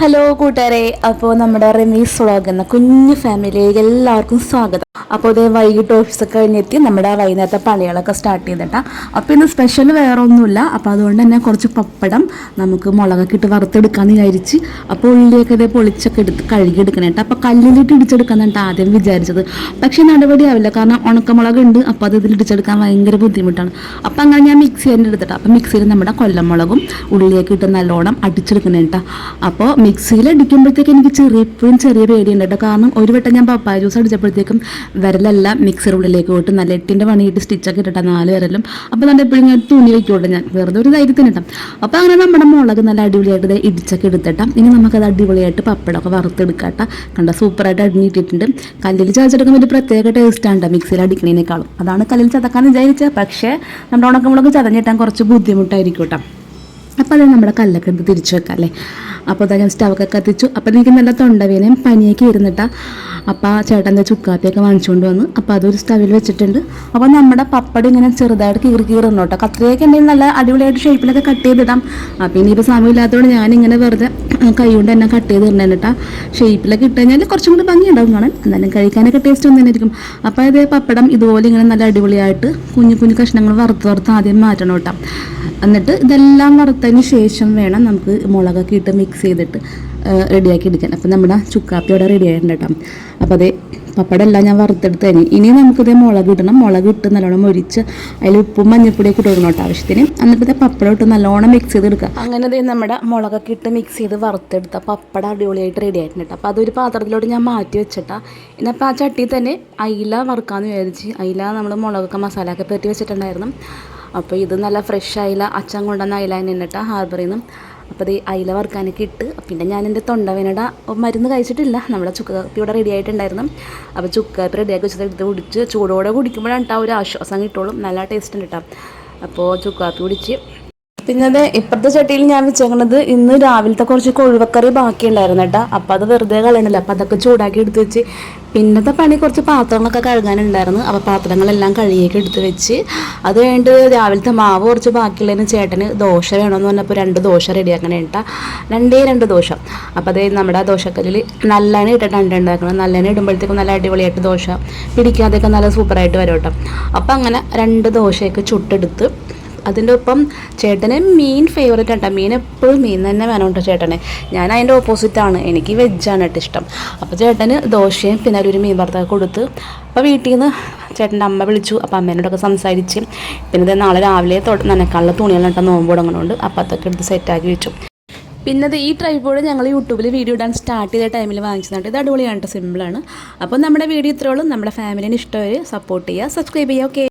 Hello കൂട്ടുകാരെ, അപ്പോൾ നമ്മുടെ റമീസ് വ്ളോഗ് എന്ന കുഞ്ഞു ഫാമിലിയിലേക്ക് എല്ലാവർക്കും സ്വാഗതം. അപ്പോൾ ഇതേ വൈകിട്ട് ഓഫീസൊക്കെ കഴിഞ്ഞെത്തി നമ്മുടെ വൈകുന്നേരത്തെ പണികളൊക്കെ സ്റ്റാർട്ട് ചെയ്തിട്ടാണ്. അപ്പോൾ ഇന്ന് സ്പെഷ്യൽ വേറെ ഒന്നുമില്ല. അപ്പോൾ അതുകൊണ്ട് തന്നെ കുറച്ച് പപ്പടം നമുക്ക് മുളകൊക്കെ ഇട്ട് വറുത്തെടുക്കാമെന്ന് വിചാരിച്ച്. അപ്പോൾ ഉള്ളിയൊക്കെ ഇതേ പൊളിച്ചൊക്കെ എടുത്ത് കഴുകിയെടുക്കണം കേട്ടോ. അപ്പോൾ കല്ലിലിട്ട് ഇടിച്ചെടുക്കാമെന്നാണ് ആദ്യം വിചാരിച്ചത്. പക്ഷേ നടപടിയാവില്ല, കാരണം ഉണക്കമുളക് ഉണ്ട്. അപ്പോൾ അത് ഇതിലിടിച്ചെടുക്കാൻ ഭയങ്കര ബുദ്ധിമുട്ടാണ്. അപ്പോൾ അങ്ങനെ ഞാൻ മിക്സി തന്നെ എടുത്തിട്ടാണ്. അപ്പോൾ മിക്സിയിൽ നമ്മുടെ കൊല്ലമുളകും ഉള്ളിയൊക്കെ ഇട്ട് നല്ലോണം അടിച്ചെടുക്കണം കേട്ടോ. അപ്പോൾ മിക്സിയിൽ അടിക്കുമ്പോഴത്തേക്ക് എനിക്ക് എപ്പോഴും ചെറിയ പേടിയുണ്ട് കേട്ടോ. കാരണം ഒരു വട്ടം ഞാൻ പപ്പായ ജ്യൂസ് അടിച്ചപ്പോഴത്തേക്കും വിരലെല്ലാം മിക്സിയുടെ ഉള്ളിലേക്ക് പോയിട്ട് നല്ല 8ൻ്റെ പണിയിട്ട് സ്റ്റിച്ചൊക്കെ ഇട്ടിട്ടാണ് 4 വിരലും. അപ്പോൾ നല്ല എപ്പോഴും ഞാൻ തുണി വയ്ക്കുള്ളൂ, ഞാൻ വെറുതെ ഒരു ധൈര്യത്തിന് ഇട്ടാം. അപ്പോൾ അങ്ങനെ നമ്മുടെ മുളക് നല്ല അടിപൊളിയായിട്ട് ഇടിച്ചൊക്കെ എടുത്തിട്ടാം. ഇനി നമുക്കത് അടിപൊളിയായിട്ട് പപ്പടമൊക്കെ വറുത്തെടുക്കാട്ടോ. കണ്ട സൂപ്പറായിട്ട് അടിഞ്ഞിട്ടിട്ടുണ്ട്. കല്ലിൽ ചതച്ചെടുക്കുമ്പോൾ ഒരു പ്രത്യേക ടേസ്റ്റാണ് മിക്സിയിൽ അടിക്കണേനേക്കാളും. അതാണ് കല്ലിൽ ചതക്കാന്ന് വിചാരിച്ചത്. പക്ഷേ നമ്മുടെ ഉണക്കമുളക് ചതഞ്ഞിട്ടാൻ കുറച്ച് ബുദ്ധിമുട്ടായിരിക്കും കേട്ടോ. അപ്പോൾ അത് നമ്മുടെ കല്ലൊക്കെ എടുത്ത് തിരിച്ചു വെക്കാം അല്ലേ. അപ്പോൾ അതാ ഞാൻ സ്റ്റവൊക്കെ കത്തിച്ചു. അപ്പോൾ എനിക്ക് നല്ല തൊണ്ടവേനയും പനിയൊക്കെ ഇരുന്നിട്ടാണ്. അപ്പോൾ ചേട്ടൻ്റെ ചുക്കാപ്പിയൊക്കെ വാങ്ങിച്ചുകൊണ്ട് വന്ന് അപ്പോൾ അതൊരു സ്റ്റവിൽ വെച്ചിട്ടുണ്ട്. അപ്പോൾ നമ്മുടെ പപ്പടം ഇങ്ങനെ ചെറുതായിട്ട് കീറിടണം കേട്ടോ. കത്രിയൊക്കെ ഉണ്ടെങ്കിൽ നല്ല അടിപൊളിയായിട്ട് ഷേപ്പിലൊക്കെ കട്ട് ചെയ്തിടാം. അപ്പോൾ ഇനിയിപ്പോൾ സമയമില്ലാത്തതുകൊണ്ട് ഞാനിങ്ങനെ വെറുതെ കൈ കൊണ്ട് തന്നെ കട്ട് ചെയ്ത് ഇടണം കേട്ടോ. ഷേപ്പിലൊക്കെ ഇട്ട് കഴിഞ്ഞാൽ കുറച്ചും കൂടി ഭംഗിയുണ്ടാവും കാണാൻ. എന്നാലും കഴിക്കാനൊക്കെ ടേസ്റ്റ് ഒന്നും. അപ്പോൾ അതേ പപ്പടം ഇതുപോലെ ഇങ്ങനെ നല്ല അടിപൊളിയായിട്ട് കുഞ്ഞു കുഞ്ഞു കഷ്ണങ്ങൾ വറുത്ത് ആദ്യം മാറ്റണം കേട്ടോ. എന്നിട്ട് ഇതെല്ലാം വറുത്തതിന് ശേഷം വേണം നമുക്ക് മുളകൊക്കെ ഇട്ട് മിക്സ് ചെയ്തിട്ട് റെഡിയാക്കി എടുക്കാൻ. അപ്പോൾ നമ്മുടെ ചുക്കാപ്പി ഇവിടെ റെഡി ആയിട്ടുണ്ട് കേട്ടോ. അപ്പോൾ അതേ പപ്പടം എല്ലാം ഞാൻ വറുത്തെടുത്ത് കഴിഞ്ഞ് ഇനി നമുക്കിതേ മുളക് ഇടണം. മുളക് ഇട്ട് നല്ലോണം മൊരിച്ച് അതിൽ ഉപ്പും മഞ്ഞപ്പൊടിയൊക്കെ ഇട്ട് കൊടുക്കണം കേട്ടോ ആവശ്യത്തിന്. എന്നിട്ട് പപ്പടം ഇട്ട് നല്ലോണം മിക്സ് ചെയ്തെടുക്കുക. അങ്ങനെ അതേ നമ്മുടെ മുളകൊക്കെ ഇട്ട് മിക്സ് ചെയ്ത് വറുത്തെടുത്ത പപ്പടം അടിപൊളിയായിട്ട് റെഡി ആയിട്ടുണ്ട് കേട്ടോ. അപ്പോൾ അതൊരു പാത്രത്തിലോട്ട് ഞാൻ മാറ്റി വെച്ചിട്ടാണ്. ഇന്നപ്പോൾ ആ ചട്ടിയിൽ തന്നെ അയില വറുക്കാമെന്ന് വിചാരിച്ച്. അയില നമ്മൾ മുളകൊക്കെ മസാലയൊക്കെ പെരട്ടി വെച്ചിട്ടുണ്ടായിരുന്നു. അപ്പോൾ ഇത് നല്ല ഫ്രഷ് അയില, അച്ഛൻ കൊണ്ടുവന്ന അയില തന്നെ കേട്ടോ ഹാർബറിൽ നിന്ന്. അപ്പോൾ അത് അയില വറുക്കാനൊക്കെ ഇട്ട് പിന്നെ ഞാൻ എൻ്റെ തൊണ്ടവേനയുടെ മരുന്ന് കഴിച്ചിട്ടില്ല. നമ്മുടെ ചുക്കാപ്പി ഇവിടെ റെഡി ആയിട്ടുണ്ടായിരുന്നു. അപ്പോൾ ചുക്കാപ്പി റെഡിയാക്കി വെച്ചത് എടുത്ത് കുടിച്ച് ചൂടോടെ കുടിക്കുമ്പോഴാണ് കേട്ടോ ഒരു ആശ്വാസം കിട്ടുള്ളൂ. നല്ല ടേസ്റ്റ് ഉണ്ട് കേട്ടോ. അപ്പോൾ ചുക്കാപ്പി കുടിച്ച് പിന്നെ അത് ഇപ്പുറത്തെ ചട്ടിയിൽ ഞാൻ വെച്ചേക്കുന്നത് ഇന്ന് രാവിലത്തെ കുറച്ച് കൊഴുവക്കറി ബാക്കിയുണ്ടായിരുന്നു കേട്ടോ. അപ്പോൾ അത് വെറുതെ കളയണില്ല. അപ്പോൾ അതൊക്കെ ചൂടാക്കി എടുത്ത് വെച്ച് പിന്നത്തെ പണി കുറച്ച് പാത്രങ്ങളൊക്കെ കഴുകാനുണ്ടായിരുന്നു. അപ്പോൾ പാത്രങ്ങളെല്ലാം കഴുകിയൊക്കെ എടുത്ത് വെച്ച് അത് കഴിഞ്ഞിട്ട് രാവിലത്തെ മാവ് കുറച്ച് ബാക്കിയുള്ളതിന് ചേട്ടന് ദോശ വേണമെന്ന് പറഞ്ഞപ്പോൾ 2 ദോശ റെഡിയാക്കണം കേട്ടോ. 2 ദോശ. അപ്പോൾ അതേ നമ്മുടെ ദോശക്കല്ലിൽ നല്ലെണ്ണ ഇട്ടിട്ടാണ് ഉണ്ടാക്കണം. നല്ലെണ്ണ ഇടുമ്പോഴത്തേക്കും നല്ല അടിപൊളിയായിട്ട് ദോശ പിടിക്കാതെയൊക്കെ നല്ല സൂപ്പറായിട്ട് വരും കേട്ടോ. അപ്പോൾ അങ്ങനെ 2 ദോശയൊക്കെ ചുട്ടെടുത്ത് അതിൻ്റെ ഒപ്പം ചേട്ടന് മീൻ ഫേവറേറ്റ് കേട്ടോ. മീൻ എപ്പോഴും മീൻ തന്നെ വേണം കേട്ടോ ചേട്ടന്. ഞാൻ അതിൻ്റെ ഓപ്പോസിറ്റാണ്, എനിക്ക് വെജാണ് കേട്ടോ ഇഷ്ടം. അപ്പോൾ ചേട്ടന് ദോശയും പിന്നെ ഒരു മീൻ വറുത്തൊക്കെ കൊടുത്ത് അപ്പോൾ വീട്ടിൽ നിന്ന് ചേട്ടൻ്റെ അമ്മ വിളിച്ചു. അപ്പോൾ അമ്മേനോടൊക്കെ സംസാരിച്ച് പിന്നെ ഇത് നാളെ രാവിലെ നനക്കാനുള്ള തുണികളായിട്ട് നോമ്പ് തുടങ്ങുന്നുണ്ട്. അപ്പോൾ അതൊക്കെ എടുത്ത് സെറ്റാക്കി വെച്ചു. പിന്നെ ഈ ട്രൈപോഡ് ഞങ്ങൾ യൂട്യൂബിൽ വീഡിയോ ഇടാൻ സ്റ്റാർട്ട് ചെയ്ത ടൈമിൽ വാങ്ങിച്ചതാണ്. ഇത് അടിപൊളിയാണ് കേട്ടോ, സിമ്പിളാണ്. അപ്പോൾ നമ്മുടെ വീഡിയോ ഇത്രയോളം. നമ്മുടെ ഫാമിലിന് ഇഷ്ടമായി സപ്പോർട്ട് ചെയ്യുക, സബ്സ്ക്രൈബ് ചെയ്യുക. ഓക്കെ.